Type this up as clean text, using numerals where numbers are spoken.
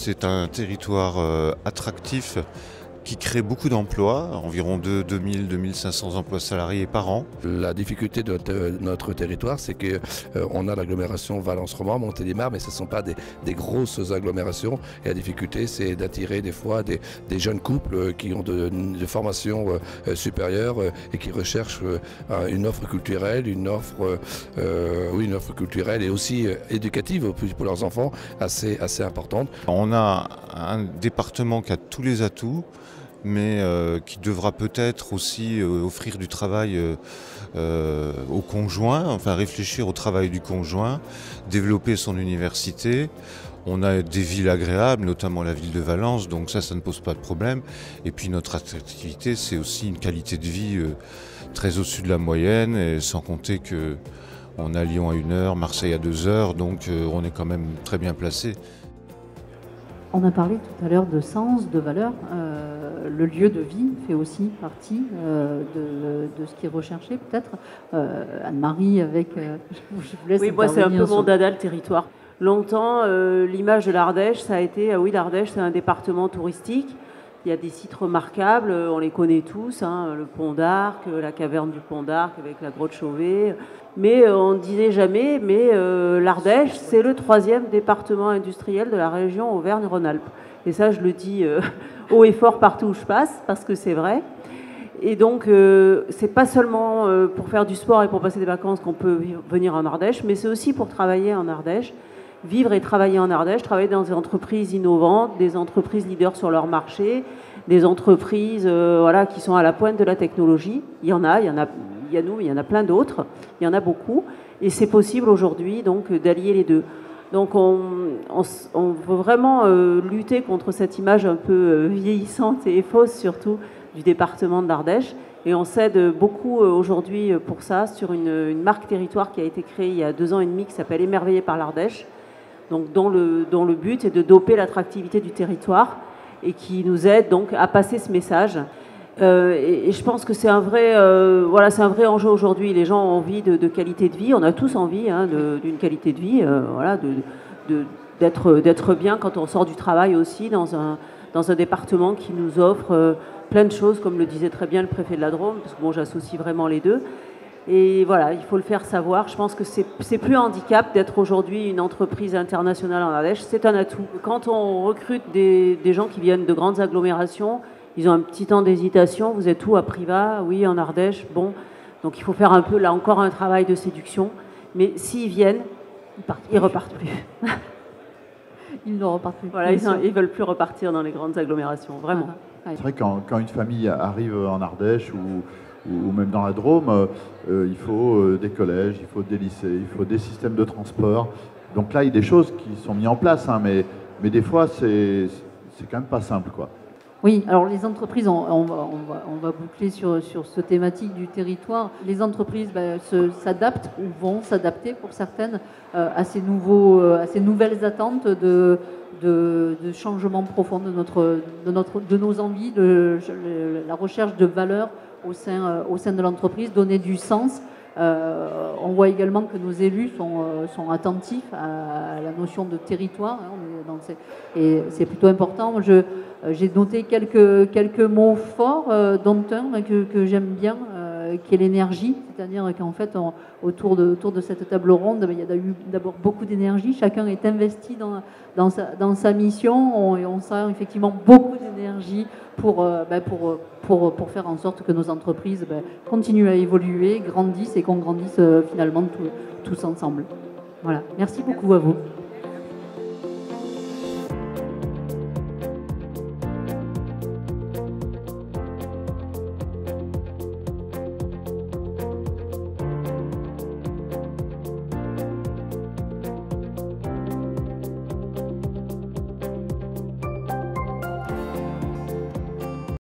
c'est un territoire attractif qui crée beaucoup d'emplois, environ 2000-2500 emplois salariés par an. La difficulté de notre territoire, c'est qu'on a l'agglomération Valence-Romand, Montélimar, mais ce ne sont pas des grosses agglomérations. Et la difficulté, c'est d'attirer des fois des jeunes couples qui ont de formations supérieures et qui recherchent une offre culturelle, une offre culturelle et aussi éducative pour leurs enfants assez importante. On a un département qui a tous les atouts, mais qui devra peut-être aussi offrir du travail aux conjoints, enfin réfléchir au travail du conjoint, développer son université. On a des villes agréables, notamment la ville de Valence, donc ça ne pose pas de problème. Et puis notre attractivité, c'est aussi une qualité de vie très au-dessus de la moyenne, et sans compter qu'on a Lyon à 1 heure, Marseille à 2 heures, donc on est quand même très bien placé. On a parlé tout à l'heure de sens, de valeur. Le lieu de vie fait aussi partie de ce qui est recherché, peut-être. Anne-Marie, avec... je vous laisse. Oui, moi, c'est un peu mon dada, le territoire. Longtemps, l'image de l'Ardèche, ça a été, oui, l'Ardèche, c'est un département touristique. Il y a des sites remarquables, on les connaît tous, hein, le Pont d'Arc, la caverne du Pont d'Arc avec la grotte Chauvet. Mais on ne disait jamais, mais l'Ardèche, c'est le 3e département industriel de la région Auvergne-Rhône-Alpes. Et ça, je le dis haut et fort partout où je passe, parce que c'est vrai. Et donc, c'est pas seulement pour faire du sport et pour passer des vacances qu'on peut venir en Ardèche, mais c'est aussi pour travailler en Ardèche, vivre et travailler en Ardèche, travailler dans des entreprises innovantes, des entreprises leaders sur leur marché, des entreprises voilà, qui sont à la pointe de la technologie. Il y a nous, il y en a plein d'autres, il y en a beaucoup. Et c'est possible aujourd'hui donc d'allier les deux. Donc on veut vraiment lutter contre cette image un peu vieillissante et fausse surtout du département de l'Ardèche. Et on s'aide beaucoup aujourd'hui pour ça sur une marque territoire qui a été créée il y a 2 ans et demi qui s'appelle Émerveillé par l'Ardèche, donc dont le but est de doper l'attractivité du territoire et qui nous aide donc à passer ce message. Et je pense que c'est un vrai enjeu aujourd'hui. Les gens ont envie de qualité de vie. On a tous envie d'une qualité de vie, voilà, d'être bien quand on sort du travail aussi dans un département qui nous offre plein de choses, comme le disait très bien le préfet de la Drôme, parce que bon, j'associe vraiment les deux. Et voilà, il faut le faire savoir. Je pense que c'est plus un handicap d'être aujourd'hui une entreprise internationale en Ardèche, c'est un atout. Quand on recrute des gens qui viennent de grandes agglomérations, ils ont un petit temps d'hésitation. Vous êtes où à Privas? Oui, en Ardèche. Bon, donc il faut faire un peu, là encore, un travail de séduction. Mais s'ils viennent, ils repartent plus. Ils ne repartent plus. Voilà, ils veulent plus repartir dans les grandes agglomérations, vraiment. C'est vrai que quand une famille arrive en Ardèche ou même dans la Drôme, il faut des collèges, il faut des lycées, il faut des systèmes de transport. Donc là, il y a des choses qui sont mises en place, hein, mais des fois, c'est quand même pas simple, quoi. Oui, alors les entreprises, on va boucler sur ce thématique du territoire. Les entreprises s'adaptent ou vont s'adapter pour certaines à ces nouvelles attentes de changement profond de nos envies, la recherche de valeur au sein de l'entreprise, donner du sens. On voit également que nos élus sont attentifs à la notion de territoire, hein, et c'est plutôt important. J'ai noté quelques mots forts, dont un que j'aime bien, qui est l'énergie. C'est-à-dire qu'en fait, autour de cette table ronde, il y a eu d'abord beaucoup d'énergie. Chacun est investi dans sa mission, et on sent effectivement beaucoup d'énergie pour faire en sorte que nos entreprises continuent à évoluer, grandissent et qu'on grandisse finalement tous ensemble. Voilà. Merci beaucoup à vous.